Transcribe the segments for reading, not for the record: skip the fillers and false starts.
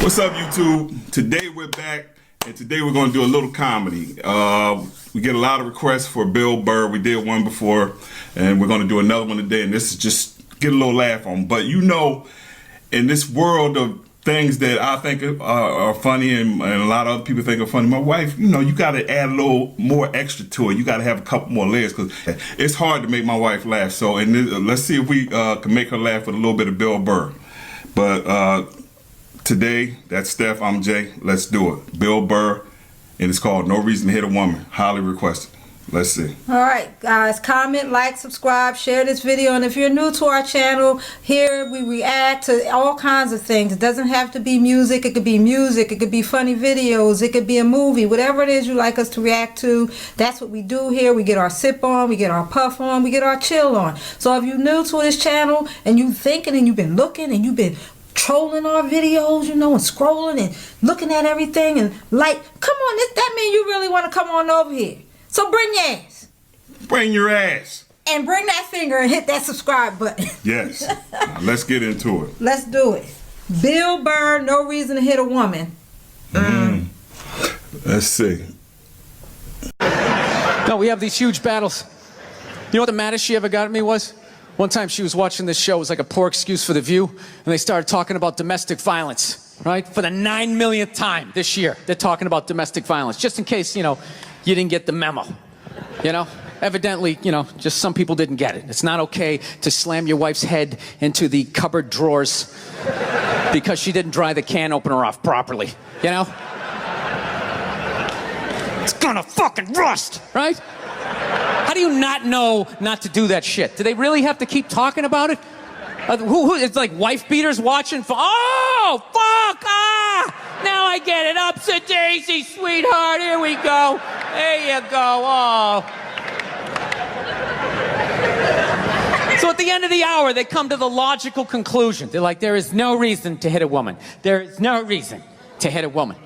What's up, YouTube? Today we're back, and today we're going to do a little comedy. We get a lot of requests for Bill Burr. We did one before, and we're going to do another one today, and this is just get a little laugh on. But you know, in this world of things that I think are funny and a lot of other people think are funny, my wife, you know, you got to add a little more extra to it. You got to have a couple more layers because it's hard to make my wife laugh. So, let's see if we can make her laugh with a little bit of Bill Burr. But today, that's Steph, I'm Jay. Let's do it. Bill Burr, and it's called No Reason to Hit a Woman. Highly requested. Let's see. All right, guys, comment, like, subscribe, share this video. And if you're new to our channel, here we react to all kinds of things. It doesn't have to be music. It could be music. It could be funny videos. It could be a movie. Whatever it is you like us to react to, that's what we do here. We get our sip on, we get our puff on, we get our chill on. So if you're new to this channel and you thinking and you've been looking and you've been trolling our videos, you know, and scrolling and looking at everything and like, come on, that means you really want to come on over here. So bring your ass. Bring your ass. And bring that finger and hit that subscribe button. Yes. Now, let's get into it. Let's do it. Bill Burr, No Reason to Hit a Woman. Let's see. No, we have these huge battles. You know what the maddest she ever got at me was? One time she was watching this show. It was like a poor excuse for The View. And they started talking about domestic violence, right? For the 9 millionth time this year, they're talking about domestic violence. Just in case, you know, you didn't get the memo, you know? Evidently, you know, just some people didn't get it. It's not okay to slam your wife's head into the cupboard drawers because she didn't dry the can opener off properly, you know? It's gonna fucking rust, right? How do you not know not to do that shit? Do they really have to keep talking about it? It's like wife beaters watching for, oh, fuck, ah! Now I get it. Upset daisy, sweetheart. Here we go. There you go. Oh. So at the end of the hour, they come to the logical conclusion. They're like, there is no reason to hit a woman. There is no reason to hit a woman.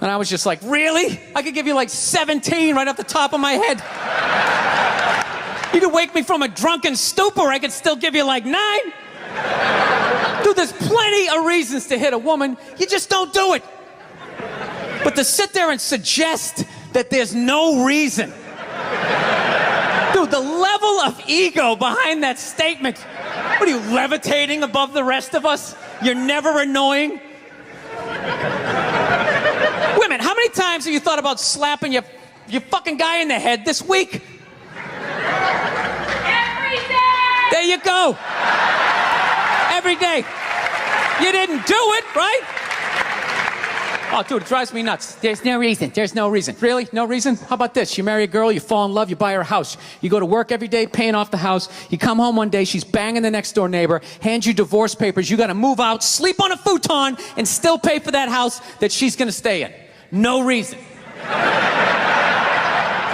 And I was just like, really? I could give you like 17 right off the top of my head. You could wake me from a drunken stupor, I could still give you like 9. Dude, there's plenty of reasons to hit a woman. You just don't do it. But to sit there and suggest that there's no reason. Dude, the level of ego behind that statement. What are you, levitating above the rest of us? You're never annoying? Women, how many times have you thought about slapping your fucking guy in the head this week? Every day! There you go. Every day. You didn't do it, right? Oh, dude, it drives me nuts. There's no reason. There's no reason. Really? No reason? How about this? You marry a girl, you fall in love, you buy her a house. You go to work every day paying off the house. You come home one day, she's banging the next door neighbor, hands you divorce papers. You got to move out, sleep on a futon, and still pay for that house that she's going to stay in. No reason.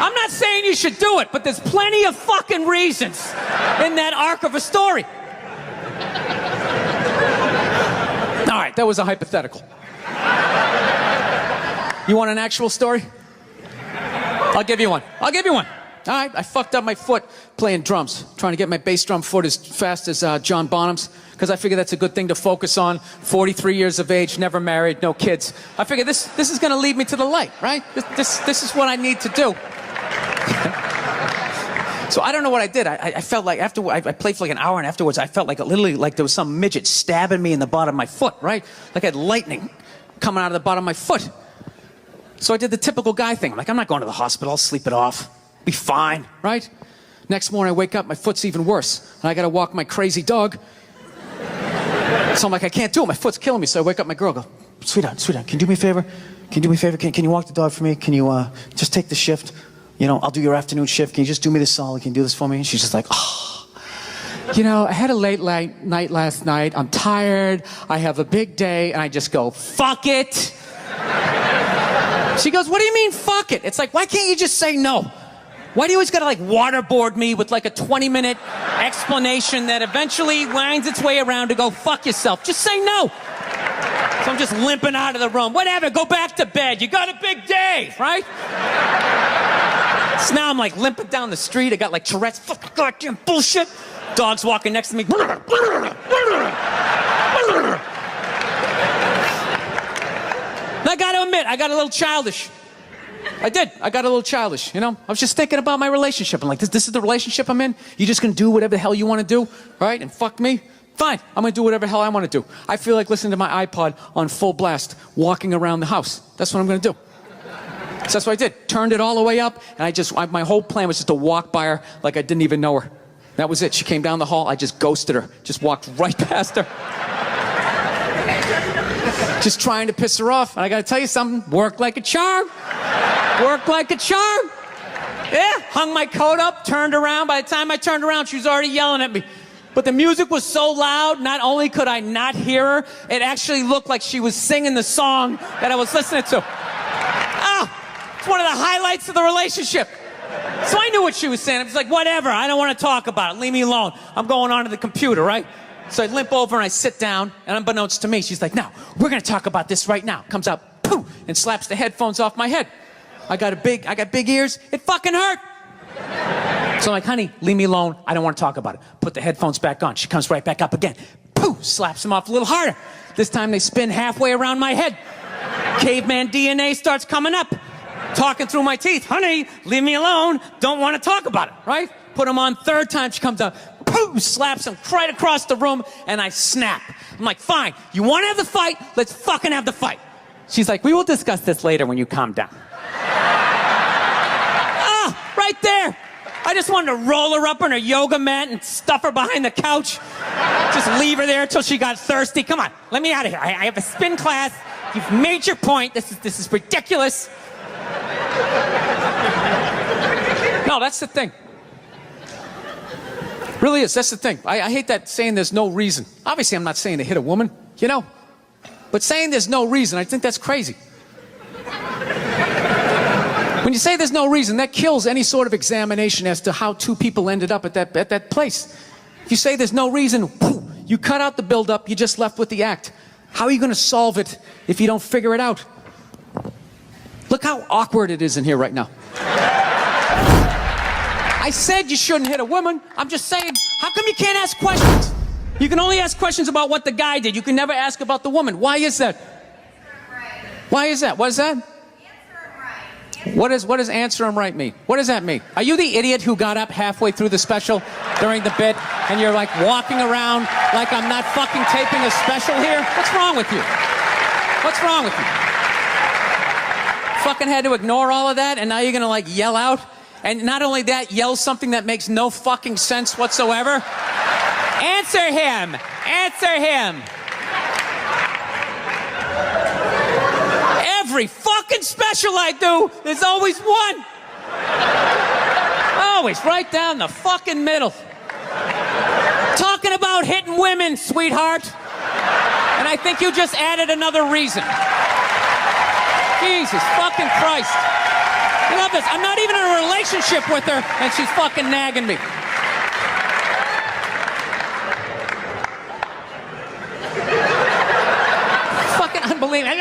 I'm not saying you should do it, but there's plenty of fucking reasons in that arc of a story. All right, that was a hypothetical. You want an actual story? I'll give you one. I'll give you one. All right, I fucked up my foot playing drums, trying to get my bass drum foot as fast as John Bonham's, because I figure that's a good thing to focus on. 43 years of age, never married, no kids. I figure this is going to lead me to the light, right? This is what I need to do. So I don't know what I did. I felt like after I played for like an hour, and afterwards I felt like literally like there was some midget stabbing me in the bottom of my foot, right? Like I had lightning coming out of the bottom of my foot. So I did the typical guy thing. I'm like, I'm not going to the hospital. I'll sleep it off. Be fine, right? Next morning I wake up, my foot's even worse. And I got to walk my crazy dog. So I'm like, I can't do it. My foot's killing me. So I wake up my girl, go, sweetheart, can you do me a favor? Can you do me a favor? Can you walk the dog for me? Can you just take the shift? You know, I'll do your afternoon shift. Can you just do me this solid? Can you do this for me? And she's just like, oh. You know, I had a late night last night. I'm tired. I have a big day. And I just go, fuck it. She goes, what do you mean, fuck it? It's like, why can't you just say no? Why do you always gotta like waterboard me with like a 20-minute explanation that eventually winds its way around to go fuck yourself? Just say no. So I'm just limping out of the room. Whatever, go back to bed. You got a big day, right? So now I'm like limping down the street. I got like Tourette's, fucking goddamn bullshit. Dog's walking next to me. admit, I got a little childish. I did. I got a little childish, you know? I was just thinking about my relationship. I'm like, this is the relationship I'm in? You just gonna do whatever the hell you wanna do, right? And fuck me? Fine, I'm gonna do whatever the hell I wanna do. I feel like listening to my iPod on full blast, walking around the house. That's what I'm gonna do. So that's what I did. Turned it all the way up, and my whole plan was just to walk by her like I didn't even know her. That was it. She came down the hall, I just ghosted her. Just walked right past her. Just trying to piss her off. And I gotta tell you something, worked like a charm. Worked like a charm. Yeah, hung my coat up, turned around. By the time I turned around, she was already yelling at me. But the music was so loud, not only could I not hear her, it actually looked like she was singing the song that I was listening to. It's one of the highlights of the relationship. So I knew what she was saying. I was like, whatever, I don't want to talk about it. Leave me alone. I'm going on to the computer, right? So I limp over and I sit down, and unbeknownst to me, she's like, no, we're going to talk about this right now. Comes out, poof, and slaps the headphones off my head. I got big ears. It fucking hurt. So I'm like, honey, leave me alone. I don't want to talk about it. Put the headphones back on. She comes right back up again. Poof, slaps them off a little harder. This time they spin halfway around my head. Caveman DNA starts coming up. Talking through my teeth. Honey, leave me alone. Don't want to talk about it, right? Put them on third time. She comes out, poof, slaps him right across the room, and I snap. I'm like, fine, you want to have the fight? Let's fucking have the fight. She's like, we will discuss this later when you calm down. Right there. I just wanted to roll her up on her yoga mat and stuff her behind the couch. Just leave her there until she got thirsty. Come on, let me out of here. I have a spin class. You've made your point. This is ridiculous. No, that's the thing. Really is. That's the thing. I hate that saying there's no reason. Obviously, I'm not saying to hit a woman, you know. But saying there's no reason, I think that's crazy. When you say there's no reason, that kills any sort of examination as to how two people ended up at that place. If you say there's no reason, you cut out the build-up, you're just left with the act. How are you going to solve it if you don't figure it out? Look how awkward it is in here right now. I said you shouldn't hit a woman. I'm just saying, how come you can't ask questions? You can only ask questions about what the guy did. You can never ask about the woman. Why is that? Why is that? What is that? What does answer him right mean? What does that mean? Are you the idiot who got up halfway through the special during the bit and you're like walking around like I'm not fucking taping a special here? What's wrong with you? What's wrong with you? Fucking had to ignore all of that and now you're gonna like yell out? And not only that, yell something that makes no fucking sense whatsoever? Answer him! Answer him! Every fucking special I do, there's always one. Always right down the fucking middle. Talking about hitting women, sweetheart. And I think you just added another reason. Jesus fucking Christ. You love this. I'm not even in a relationship with her, and she's fucking nagging me. Fucking unbelievable.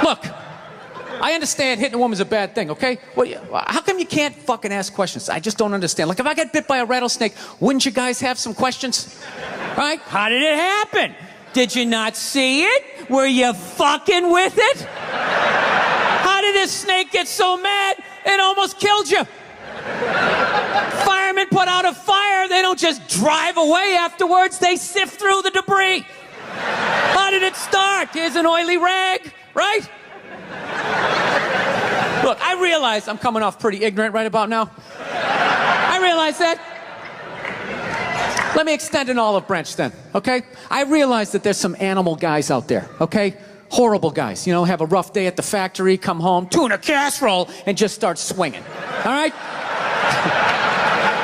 Look, I understand hitting a woman's a bad thing, okay? Well, how come you can't fucking ask questions? I just don't understand. Like, if I got bit by a rattlesnake, wouldn't you guys have some questions? Right? How did it happen? Did you not see it? Were you fucking with it? How did this snake get so mad it almost killed you? Firemen put out a fire. They don't just drive away afterwards. They sift through the debris. How did it start? Here's an oily rag, right? Look, I realize I'm coming off pretty ignorant right about now. I realize that. Let me extend an olive branch then, okay? I realize that there's some animal guys out there, okay? Horrible guys, you know, have a rough day at the factory, come home, tuna casserole, and just start swinging, all right?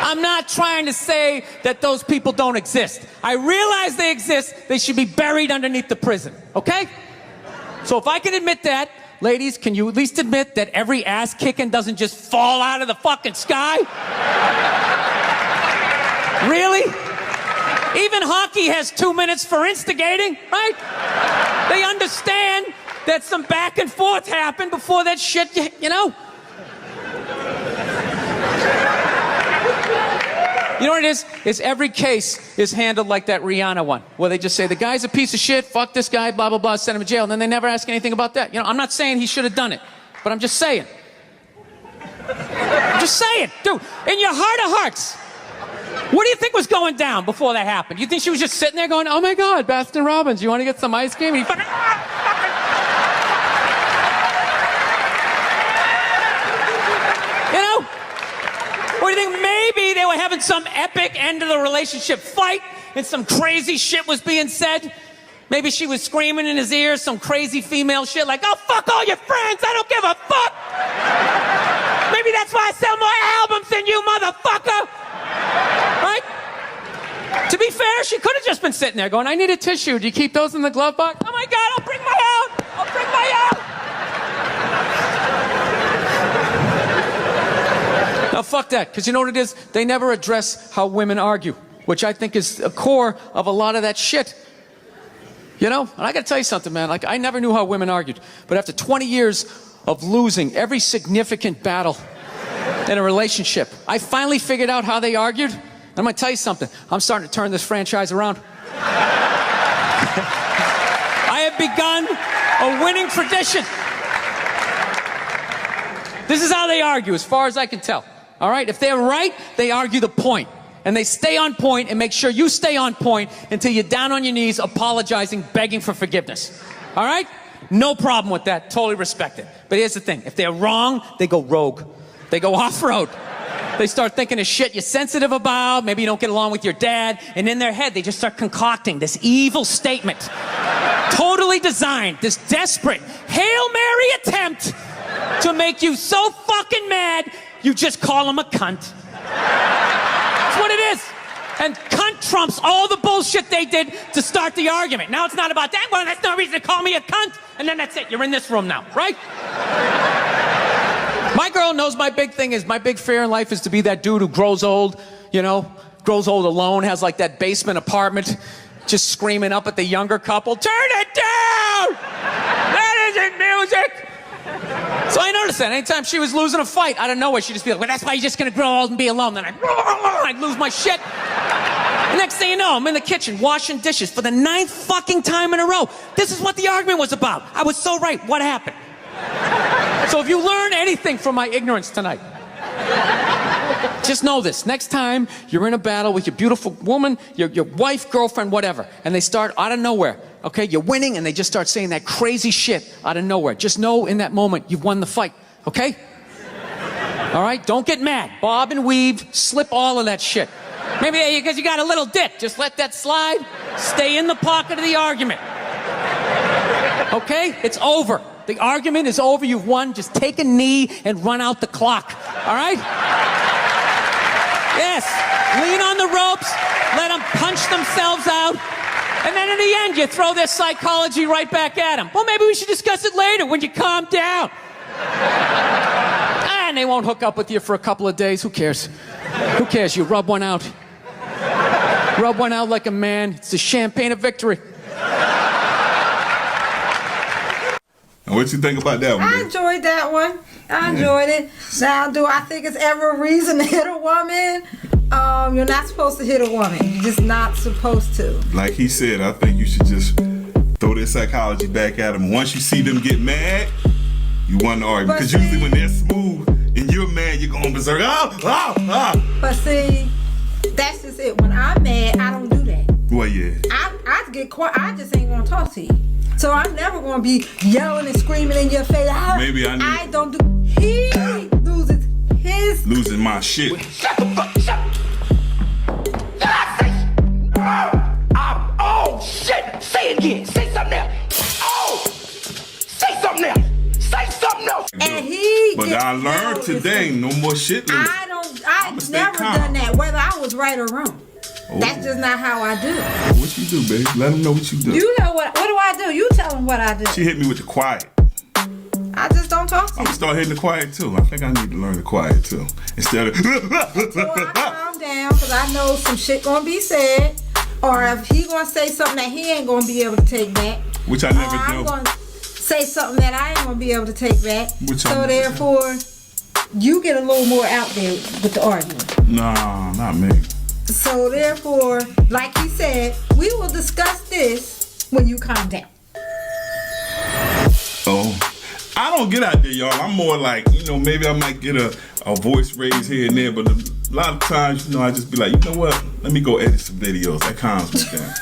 I'm not trying to say that those people don't exist. I realize they exist. They should be buried underneath the prison, okay? So if I can admit that, ladies, can you at least admit that every ass kicking doesn't just fall out of the fucking sky? Really? Even hockey has 2 minutes for instigating, right? They understand that some back and forth happened before that shit, you know? You know what it is? Is every case is handled like that Rihanna one, where they just say, the guy's a piece of shit, fuck this guy, blah, blah, blah, send him to jail, and then they never ask anything about that. You know, I'm not saying he should have done it, but I'm just saying. I'm just saying, dude, in your heart of hearts, what do you think was going down before that happened? You think she was just sitting there going, oh my God, Baskin Robbins, you want to get some ice cream? And he fucking... You know? Or do you think maybe they were having some epic end of the relationship fight and some crazy shit was being said? Maybe she was screaming in his ear some crazy female shit like, oh, fuck all your friends, I don't give a fuck! Maybe that's why I sell more albums than you, motherfucker! Right? To be fair, she could have just been sitting there going, I need a tissue. Do you keep those in the glove box? Oh my God, I'll bring my out! I'll bring my out! Now, fuck that, because you know what it is? They never address how women argue, which I think is a core of a lot of that shit. You know? And I gotta tell you something, man. Like, I never knew how women argued. But after 20 years of losing every significant battle in a relationship, I finally figured out how they argued. And I'm gonna tell you something. I'm starting to turn this franchise around. I have begun a winning tradition. This is how they argue, as far as I can tell. All right? If they're right, they argue the point. And they stay on point and make sure you stay on point until you're down on your knees, apologizing, begging for forgiveness. All right? No problem with that. Totally respect it. But here's the thing. If they're wrong, they go rogue. They go off-road. They start thinking of shit you're sensitive about. Maybe you don't get along with your dad. And in their head, they just start concocting this evil statement. Totally designed. This desperate Hail Mary attempt to make you so fucking mad, you just call them a cunt. That's what it is. And cunt trumps all the bullshit they did to start the argument. Now it's not about that. Well, that's no reason to call me a cunt. And then that's it. You're in this room now, right? My girl knows my big thing is, my big fear in life is to be that dude who grows old, you know, grows old alone, has like that basement apartment, just screaming up at the younger couple, turn it down! That isn't music! So I noticed that anytime she was losing a fight, out of nowhere, she'd just be like, well, that's why you're just gonna grow old and be alone. Then I'd lose my shit. The next thing you know, I'm in the kitchen washing dishes for the 9th fucking time in a row. This is what the argument was about. I was so right. What happened? So if you learn anything from my ignorance tonight, just know this. Next time you're in a battle with your beautiful woman, your wife, girlfriend, whatever, and they start out of nowhere, okay, you're winning, and they just start saying that crazy shit out of nowhere. Just know in that moment you've won the fight, okay? All right? Don't get mad. Bob and weave, slip all of that shit. Maybe because you got a little dick. Just let that slide. Stay in the pocket of the argument. Okay? It's over. The argument is over. You've won. Just take a knee and run out the clock. All right? Yes. Lean on the ropes. Let them punch themselves out. And then in the end, you throw their psychology right back at them. Well, maybe we should discuss it later when you calm down. And they won't hook up with you for a couple of days. Who cares? Who cares? You rub one out. Rub one out like a man. It's the champagne of victory. And what you think about that one? I enjoyed that one. I enjoyed it. Now, do I think it's ever a reason to hit a woman? You're not supposed to hit a woman. You're just not supposed to. Like he said, I think you should just throw their psychology back at them. Once you see them get mad, you want to argue. Because usually when they're smooth and you're mad, you're going berserk. But see, that's just it. When I'm mad, I don't do that. Well, yeah. I get quiet. I just ain't going to talk to you. So I'm never going to be yelling and screaming in your face. Maybe I don't do. He loses his. Losing my shit. Shut the fuck up. Did I say? Oh, shit. Say it again. Say something else. Oh, say something else. Say something else. And he. But I learned today, no more shit. I've never done that, whether I was right or wrong. Oh. That's just not how I do it. What you do, babe? Let them know what you do. You know what do I do? You tell them what I do. She hit me with the quiet. I just don't talk to you. I'm gonna start hitting the quiet too. I think I need to learn the quiet too. Instead of So I calm down because I know some shit gonna be said. Or if he gonna say something that he ain't gonna be able to take back. Which I never do. I'm gonna say something that I ain't gonna be able to take back. So therefore, you get a little more out there with the argument. Nah, not me. So therefore, like he said, we will discuss this when you calm down. Oh, I don't get out there, y'all. I'm more like, maybe I might get a voice raise here and there, but a lot of times, I just be like, you know what? Let me go edit some videos. That calms me down.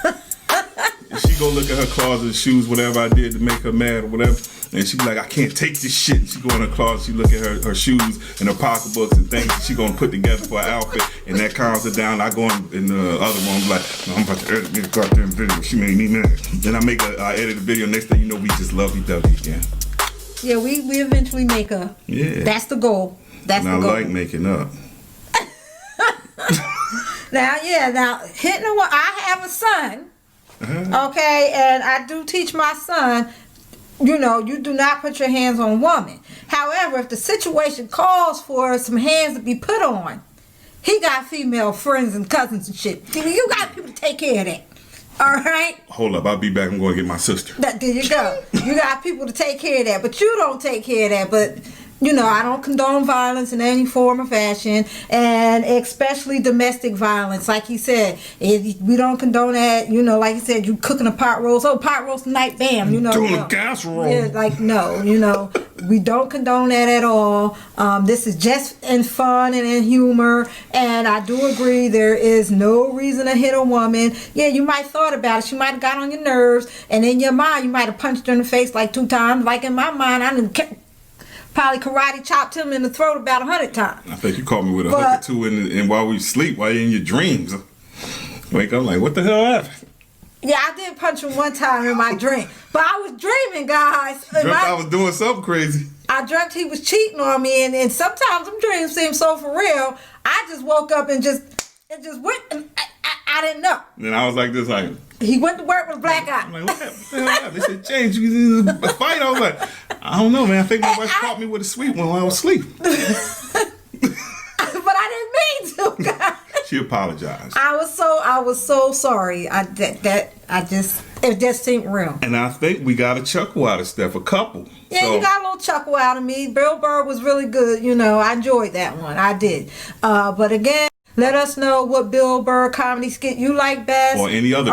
And she go look at her closet, shoes, whatever I did to make her mad or whatever, and she be like, I can't take this shit. And she go in her closet, she look at her shoes and her pocketbooks and things that she gonna put together for her outfit, and that calms her down. I go in the other room, be like, no, I'm about to edit me a goddamn video. She made me mad. Then I edit the video. Next thing you know, we just lovey-dovey again. Yeah, we eventually make up. Yeah. That's the goal. That's and the goal. I like making up. Now, hitting a woman, I have a son. Okay, and I do teach my son, you do not put your hands on a woman. However, if the situation calls for some hands to be put on, he got female friends and cousins and shit. You got people to take care of that. All right? Hold up, I'll be back. I'm going to get my sister. There you go. You got people to take care of that, but you don't take care of that. But I don't condone violence in any form or fashion, and especially domestic violence. Like he said, we don't condone that. Like he said, you cooking a pot roast. Oh, pot roast tonight, bam. Doing a casserole. Yeah, like no. We don't condone that at all. This is just in fun and in humor, and I do agree there is no reason to hit a woman. Yeah, you might have thought about it. She might have got on your nerves, and in your mind, you might have punched her in the face like 2 times. Like in my mind, I didn't. Probably karate chopped him in the throat about 100 times. I think you caught me with a hook or two, and while we sleep, while you're in your dreams, wake up like, what the hell happened? Yeah, I did punch him one time in my dream, but I was dreaming, guys. I was doing something crazy. I dreamt he was cheating on me, and sometimes them dreams seem so for real. I just woke up and just went, and I didn't know. Then I was like this, like. He went to work with a black eye. I'm like, what the hell happened? They said, James, you was in a fight. I was like, I don't know, man. I think my wife caught me with a sweet one while I was asleep. But I didn't mean to, guys. She apologized. I was so sorry. It just seemed real. And I think we got a chuckle out of Steph, a couple. Yeah, you got a little chuckle out of me. Bill Burr was really good. I enjoyed that one. I did. But again, let us know what Bill Burr comedy skit you like best. Or any other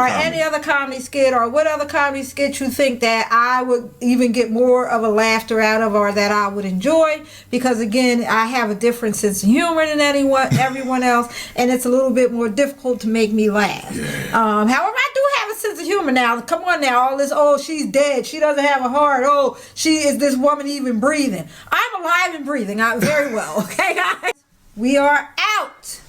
comedy skit, or what other comedy skit you think that I would even get more of a laughter out of, or that I would enjoy. Because again, I have a different sense of humor than everyone else, and it's a little bit more difficult to make me laugh. Yeah. However, I do have a sense of humor now. Come on now, all this, oh, she's dead, she doesn't have a heart, oh, is this woman even breathing? I'm alive and breathing very well, okay guys? We are out.